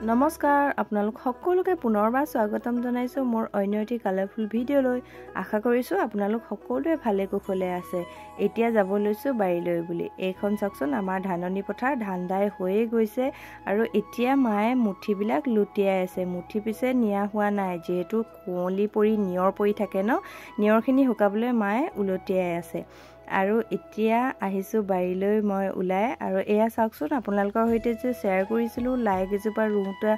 নমস্কাৰ আপোনালোক সকলোকে পুনৰবাৰ স্বাগতম জনাইছো মোৰ অন্য এটি কালাৰফুল ভিডিঅ'লৈ আশা কৰিছো আপোনালোক সকলোৱে ভালে কুশলে আছে এতিয়া যাব লৈছো বাৰীলৈ বুলি এইখন চাকচোন আমাৰ ধাননি পথাৰ ধান দাই হৈয়ে গৈছে আৰু এতিয়া মায়ে মুঠি বিলাক লুটিয়াই আছে মুঠি পিছে নিয়া হোৱা নাই যেহেতু কুঁৱলী পৰি নিয়ৰ পৰি থাকে ন নিয়ৰখিনি শুকাবলৈ মায়ে উলটিয়াই আছে আৰু এতিয়া আহিছো বাৰীলৈ মই উলাই আৰু এয়া চাওকচোন আপোনালোকৰ হৈতে যে শেয়াৰ কৰিছিলো লাইক এজোপা ৰুটা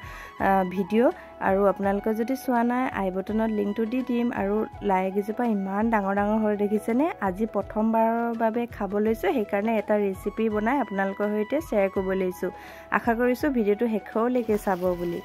ভিডিঅ' আৰু আপোনালোকে যদি চোৱা নাই আই বটনত লিংকটো দি দিম আৰু লাইক এজোপা ইমান ডাঙৰ ডাঙৰ হৈ দেখিছেনে আজি প্ৰথমবাৰৰ বাবে খাব লৈছো সেইকাৰণে এটা ৰেচিপি বনাই আপোনালোকৰ হৈতে শেয়াৰ কৰিব লৈছো আশা কৰিছো ভিডিঅ'টো শেষলৈকে চাব বুলি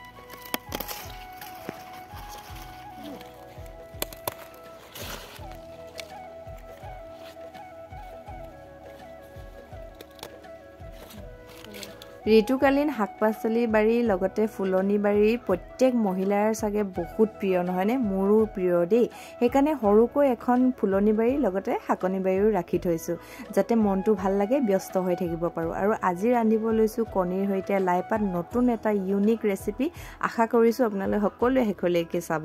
ঋতুকালীন শাক-পাচলি বাৰী লগতে ফুলনি বাৰী প্ৰত্যেক মহিলাৰ সাগে বহুত প্ৰিয় নহয়নে মোৰো প্ৰিয় দেই সেইকাৰণে হৰুকৈ এখন ফুলনি বাৰী লগতে শাকনি বাৰীও ৰাখি থৈছো যাতে মনটো ভাল লাগে ব্যস্ত হৈ থাকিব পাৰো আৰু আজি ৰান্ধিব লৈছো কণীৰ হৈতে লাইপাত নতুন এটা ইউনিক ৰেচিপি আশা কৰিছো আপোনালোকে সকলোৱে শেষলৈকে চাব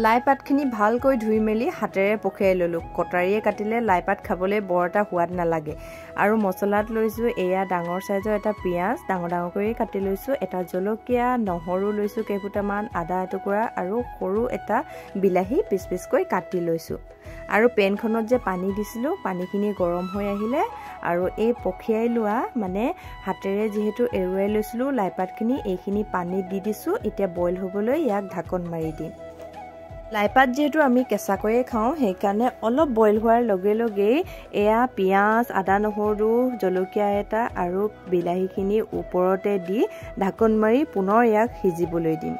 লাইপাতখিনি ভালকৈ ধুই মেলি হাতেৰে পখিয়াই ললো কটাৰীয়ে কাটিলে লাইপাত খাবলৈ বৰটা সোৱাদ নালাগে আৰু মছলাত লৈছো এয়া ডাঙৰ সাইজৰ এটা পিয়াজ ডাঙৰ ডাঙৰ কৰি কাটি লৈছো এটা জলকীয়া নহৰু লৈছো কেইফুটামান আদা এটুকুৰা আৰু সৰু এটা বিলাহী পিচ পিচকৈ কাটি লৈছো আৰু পেনখনত যে পানী দিছিলো পানীখিনি গৰম হৈ আহিলে আৰু এই পখিয়াই লোৱা মানে হাতেৰে যেহেতু এৰুৱাই লৈছিলো লাইপাতখিনি এইখিনি পানী দি দিছো এতিয়া বইল হ'বলৈ ইয়াক ঢাকন মাৰি দিম লাইপাত যেহেতু আমি কেঁচাকৈয়ে খাওঁ সেইকাৰণে অলপ বইল হোৱাৰ লগে লগে এয়া পিয়াজ আদা নহৰু জলকীয়া এটা আৰু বিলাহীখিনি ওপৰতে দি ঢাকন মাৰি পুনৰ ইয়াক সিজিবলৈ দিম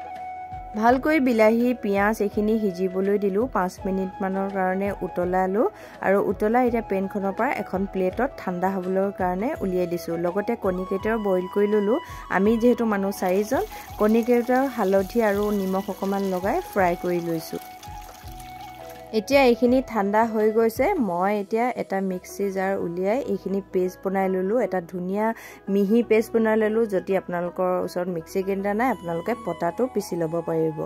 ভালকৈ বিলাহী পিয়াজ এখিনি সিজিবলৈ দিলো 5 মিনিট মানৰ কাৰণে উতলালো আৰু উতলা এটা পেনখনৰ পৰা এখন প্লেটত ঠাণ্ডা হ'বৰ কাৰণে উলিয়াই দিছো লগতে কণীকেইটাও বইল কৰি ললো আমি যেহেতু মানুহ 4 জন কণীকেইটাও হালধি আৰু নিমখ অকমান লগাই ফ্ৰাই কৰি লৈছো এতিয়া এইখিনি ঠাণ্ডা হৈ গৈছে মই এতিয়া এটা মিক্সি জার উলিয়াই এইখিনি পেষ্ট বনাই ললো এটা ধুনিয়া মিহি পেষ্ট বনাই ললো যদি আপোনালোকৰ ওচৰত মিক্সি গ্ৰাইণ্ডাৰ নাই আপোনালোকে পটাটো পিছি ল'ব পাৰিব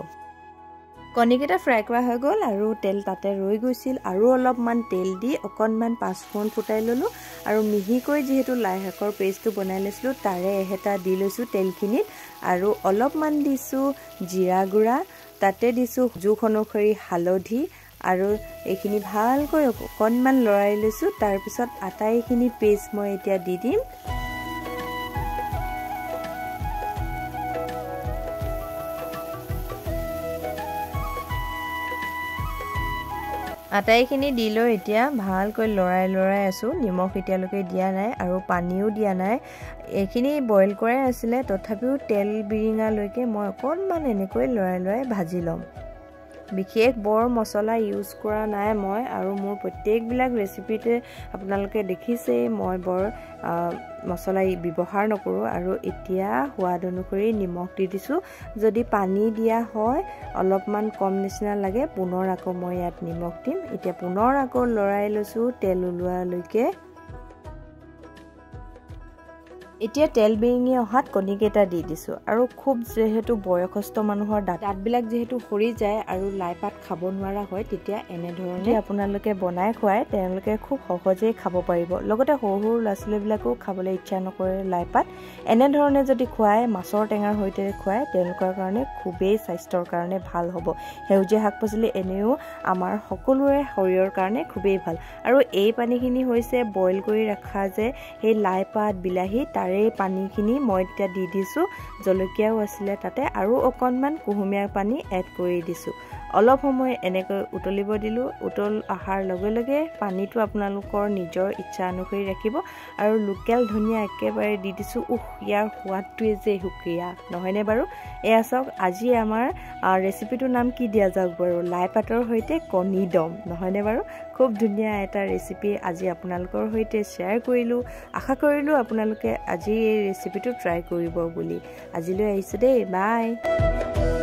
কণীকেইটা ফ্ৰাই কৰা হৈ গ'ল আৰু তেল তাতে ৰৈ গৈছিল আৰু অলপমান তেল দি অকনমান পাঁচফোৰণ ফুটাই ললো আৰু মিহিকৈ যেহেতু লাই শাকৰ পেষ্টটো বনাই লৈছিলো তাৰে এটা দি লৈছো তেলখিনিত আৰু অলপমান দিছো জিৰা গুড়া তাতে দিছো জোখ অনুসৰি হালধি আৰু এইখিনি ভালকৈ অকনমান লৰাই লৈছো তাৰ পিছত আটাইখিনি পেষ্ট মই এতিয়া দি দিম আটাইখিনি দিলো এতিয়া ভালকৈ লৰাই আছো নিমখ এতিয়ালৈকে দিয়া নাই আৰু পানীও দিয়া নাই এইখিনি বইল কৰাই আছিল তথাপিও তেল বিৰিঙা লৈকে মই অকনমান এনেকৈ লৰাই ভাজি লম বিশেষ বৰ মছলা ইউজ কৰা নাই মই আৰু মোৰ প্ৰত্যেকবিলাক ৰেচিপিতে আপোনালোকে দেখিছে মই বৰ মছলা ব্যৱহাৰ নকৰো আৰু এতিয়া সোৱাদ অনুসৰি নিমখ দি দিছো যদি পানী দিয়া হয় অলপমান কম নিচিনা লাগে পুনৰ আকৌ মই ইয়াত নিমখ দিম এতিয়া পুনৰ আকৌ লৰাই লৈছো তেল ওলোৱা লৈকে এতিয়া তেল বিৰিঙি অহাত কণীকেইটা দি দিছো আৰু খুব যেহেতু বয়সস্থ মানুহৰ দাঁতবিলাক যেহেতু সৰি যায় আৰু লাইপাত খাব নোৱাৰা হয় তেতিয়া এনে ধৰণে আপোনালোকে বনাই খুৱাই তেওঁলোকে খুব সহজেই খাব পাৰিব লগতে সৰু ল'ৰা-ছোৱালীবিলাকো খাবলৈ ইচ্ছা নকৰে লাইপাত এনে ধৰণে যদি খুৱাই মাছৰ টেঙাৰ হৈতে খুৱাই তেওঁলোকৰ কাৰণে খুবেই স্বাস্থ্যৰ কাৰণে ভাল হ'ব হেউজীয়া শাক-পাচলি এনেও আমাৰ সকলোৰে শৰীৰৰ কাৰণে খুবেই ভাল আৰু এই পানীখিনি হৈছে বইল কৰি ৰাখা যে সেই লাইপাত বিলাহী এই পানীখিনি মই এতিয়া দি দিছো জলকীয়াও আছিল তাতে আৰু অকনমান কুহুমীয়া পানী এড কৰি দিছো অলপ সময় এনেকৈ উতলিব দিলোঁ উতল অহাৰ লগে লগে পানীটো আপোনালোকৰ নিজৰ ইচ্ছা অনুসৰি ৰাখিব আৰু লোকেল ধনিয়া একেবাৰে দি দিছোঁ ইয়াৰ সোৱাদটোৱে যে সুকীয়া নহয়নে বাৰু এয়া চাওক আজি আমাৰ ৰেচিপিটোৰ নাম কি দিয়া যাওক বাৰু লাই পাতৰ সৈতে কণী দম নহয়নে বাৰু খুব ধুনীয়া এটা ৰেচিপি আজি আপোনালোকৰ সৈতে শ্বেয়াৰ কৰিলোঁ আশা কৰিলোঁ আপোনালোকে আজি এই ৰেচিপিটো ট্ৰাই কৰিব বুলি আজিলৈ আহিছোঁ দেই বাই